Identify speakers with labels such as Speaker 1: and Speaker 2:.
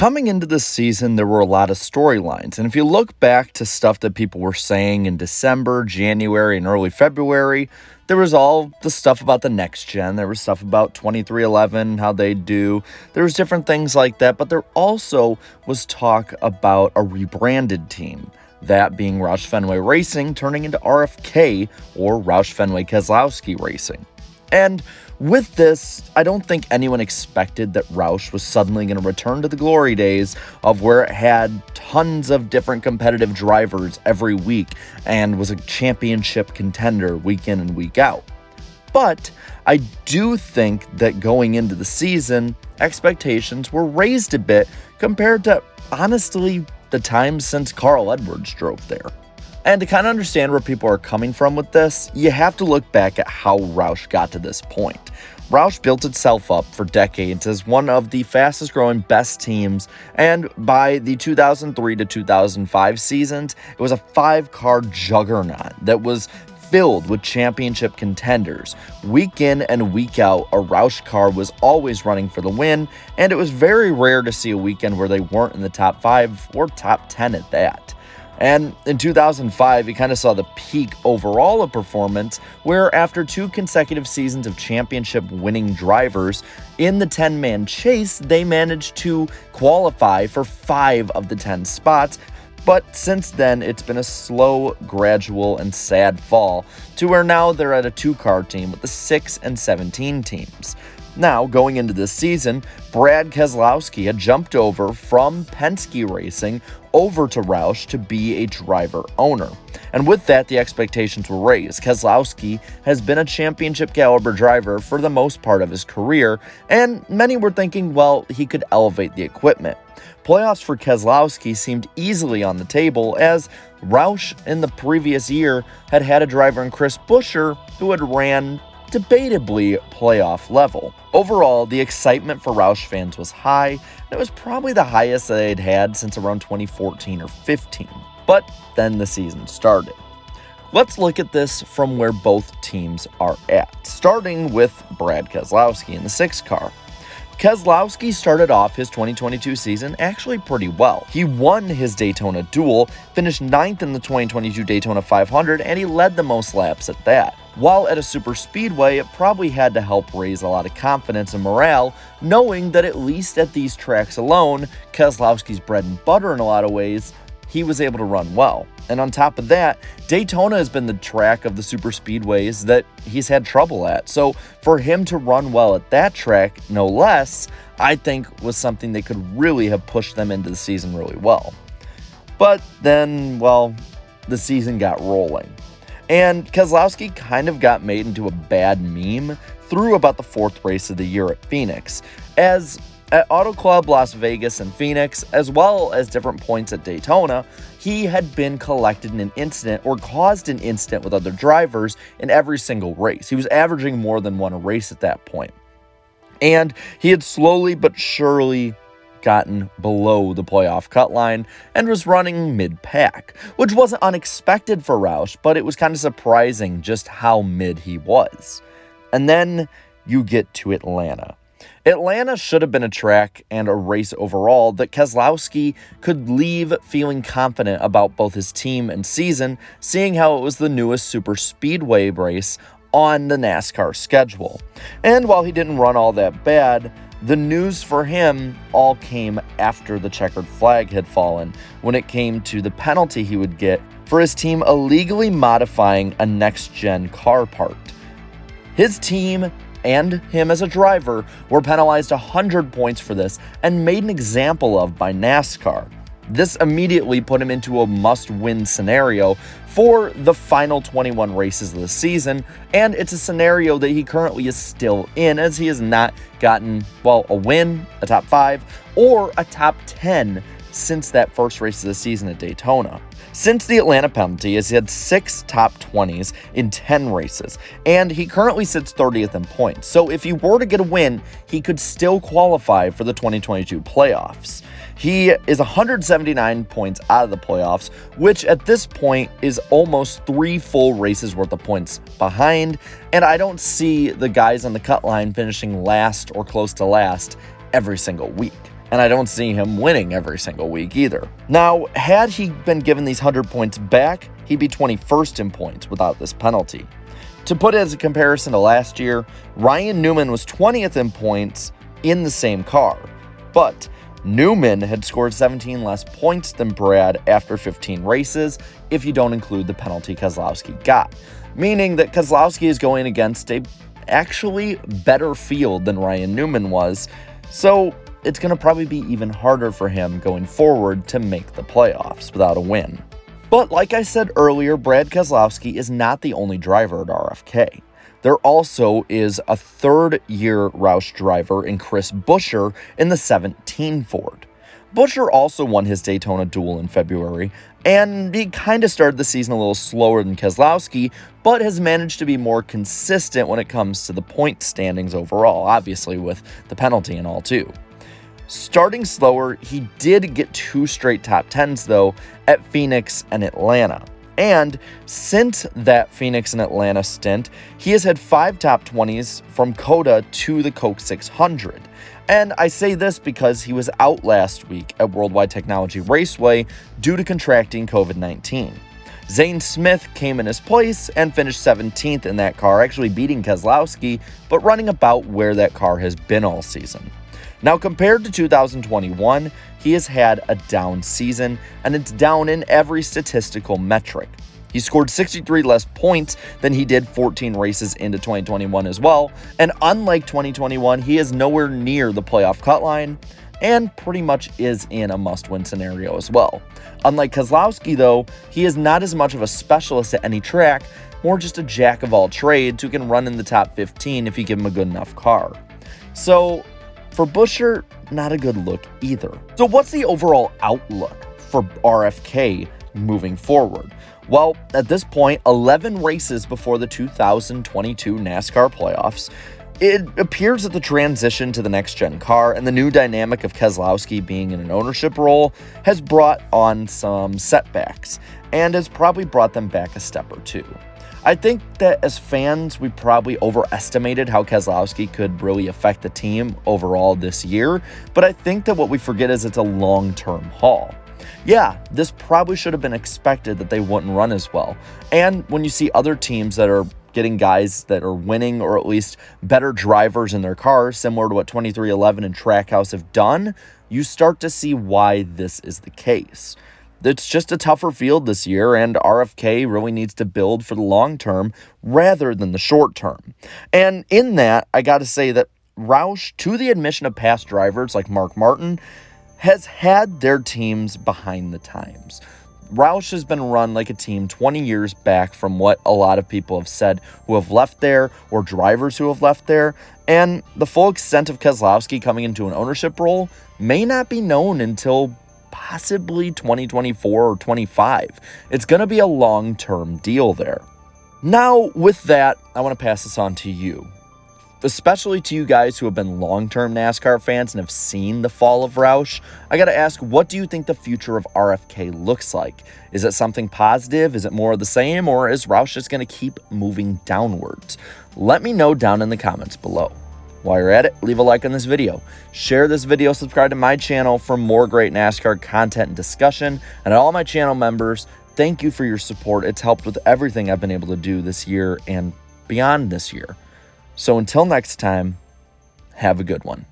Speaker 1: Coming into this season, there were a lot of storylines, and if you look back to stuff that people were saying in December, January, and early February, there was all the stuff about the next gen, there was stuff about 2311, how they do, there was different things like that, but there also was talk about a rebranded team, that being Roush Fenway Racing turning into RFK, or Roush Fenway Keselowski Racing. And with this, I don't think anyone expected that Roush was suddenly going to return to the glory days of where it had tons of different competitive drivers every week and was a championship contender week in and week out. But I do think that going into the season, expectations were raised a bit compared to, honestly, the times since Carl Edwards drove there. And to kind of understand where people are coming from with this, you have to look back at how Roush got to this point. Roush built itself up for decades as one of the fastest growing best teams, and by the 2003 to 2005 seasons, it was a 5-car juggernaut that was filled with championship contenders. Week in and week out, a Roush car was always running for the win, and it was very rare to see a weekend where they weren't in the top 5 or top 10 at that. And in 2005, you kind of saw the peak overall of performance, where after 2 consecutive seasons of championship-winning drivers in the 10-man chase, they managed to qualify for 5 of the 10 spots. But since then, it's been a slow, gradual, and sad fall to where now they're at a 2-car team with the 6 and 17 teams. Now, going into this season, Brad Keselowski had jumped over from Penske Racing over to Roush to be a driver owner. And with that, the expectations were raised. Keselowski has been a championship caliber driver for the most part of his career, and many were thinking, well, he could elevate the equipment. Playoffs for Keselowski seemed easily on the table, as Roush in the previous year had had a driver in Chris Buescher who had ran debatably playoff level. Overall, the excitement for Roush fans was high, and it was probably the highest they'd had since around 2014 or 15. But then the season started. Let's look at this from where both teams are at, starting with Brad Keselowski in the 6-car. Keselowski started off his 2022 season actually pretty well. He won his Daytona Duel, finished 9th in the 2022 Daytona 500, and he led the most laps at that. While at a super speedway, it probably had to help raise a lot of confidence and morale, knowing that at least at these tracks alone, Keselowski's bread and butter in a lot of ways, he was able to run well. And on top of that, Daytona has been the track of the super speedways that he's had trouble at. So for him to run well at that track, no less, I think was something that could really have pushed them into the season really well. But then, well, the season got rolling. And Keselowski kind of got made into a bad meme through about the 4th race of the year at Phoenix, as at Auto Club Las Vegas and Phoenix, as well as different points at Daytona, he had been collected in an incident or caused an incident with other drivers in every single race. He was averaging more than 1 a race at that point. And he had slowly but surely gotten below the playoff cut line and was running mid-pack, which wasn't unexpected for Roush, but it was kind of surprising just how mid he was. And then you get to Atlanta. Atlanta should have been a track and a race overall that Keselowski could leave feeling confident about both his team and season, seeing how it was the newest super speedway race on the NASCAR schedule. And while he didn't run all that bad, the news for him all came after the checkered flag had fallen, when it came to the penalty he would get for his team illegally modifying a next-gen car part. His team and him as a driver were penalized 100 points for this and made an example of by NASCAR. This immediately put him into a must-win scenario for the final 21 races of the season, and it's a scenario that he currently is still in, as he has not gotten, well, a win, a top 5, or a top 10 since that first race of the season at Daytona. Since the Atlanta penalty, he's had 6 top 20s in 10 races, and he currently sits 30th in points. So if he were to get a win, he could still qualify for the 2022 playoffs. He is 179 points out of the playoffs, which at this point is almost 3 full races worth of points behind, and I don't see the guys on the cut line finishing last or close to last every single week. And I don't see him winning every single week either. Now, had he been given these 100 points back, he'd be 21st in points without this penalty. To put it as a comparison to last year, Ryan Newman was 20th in points in the same car, but Newman had scored 17 less points than Brad after 15 races if you don't include the penalty Keselowski got, meaning that Keselowski is going against a actually better field than Ryan Newman was, so it's going to probably be even harder for him going forward to make the playoffs without a win. But like I said earlier, Brad Keselowski is not the only driver at RFK. There also is a third-year Roush driver in Chris Buescher in the 17 Ford. Buescher also won his Daytona duel in February, and he kind of started the season a little slower than Keselowski, but has managed to be more consistent when it comes to the point standings overall, obviously with the penalty and all too. Starting slower, he did get 2 straight top 10s though at Phoenix and Atlanta. And since that Phoenix and Atlanta stint, he has had 5 top 20s from COTA to the Coke 600. And I say this because he was out last week at Worldwide Technology Raceway due to contracting COVID-19. Zane Smith came in his place and finished 17th in that car, actually beating Keselowski, but running about where that car has been all season. Now, compared to 2021, he has had a down season, and it's down in every statistical metric. He scored 63 less points than he did 14 races into 2021 as well, and unlike 2021, he is nowhere near the playoff cut line, and pretty much is in a must-win scenario as well. Unlike Keselowski, though, he is not as much of a specialist at any track, more just a jack of all trades who can run in the top 15 if you give him a good enough car. So, for Buescher, not a good look either. So what's the overall outlook for RFK moving forward? Well, at this point, 11 races before the 2022 NASCAR playoffs, it appears that the transition to the next-gen car and the new dynamic of Keselowski being in an ownership role has brought on some setbacks and has probably brought them back a step or two. I think that as fans, we probably overestimated how Keselowski could really affect the team overall this year, but I think that what we forget is it's a long-term haul. Yeah, this probably should have been expected that they wouldn't run as well. And when you see other teams that are getting guys that are winning or at least better drivers in their cars, similar to what 23XI and Trackhouse have done, you start to see why this is the case. It's just a tougher field this year, and RFK really needs to build for the long term rather than the short term. And in that, I got to say that Roush, to the admission of past drivers like Mark Martin, has had their teams behind the times. Roush has been run like a team 20 years back from what a lot of people have said who have left there or drivers who have left there, and the full extent of Keselowski coming into an ownership role may not be known until possibly 2024 or 25. It's going to be a long-term deal there. Now, with that, I want to pass this on to you, especially to you guys who have been long-term NASCAR fans and have seen the fall of Roush. I got to ask, what do you think the future of RFK looks like? Is it something positive? Is it more of the same? Or is Roush just going to keep moving downwards? Let me know down in the comments below. While you're at it, leave a like on this video. Share this video, subscribe to my channel for more great NASCAR content and discussion. And all my channel members, thank you for your support. It's helped with everything I've been able to do this year and beyond this year. So until next time, have a good one.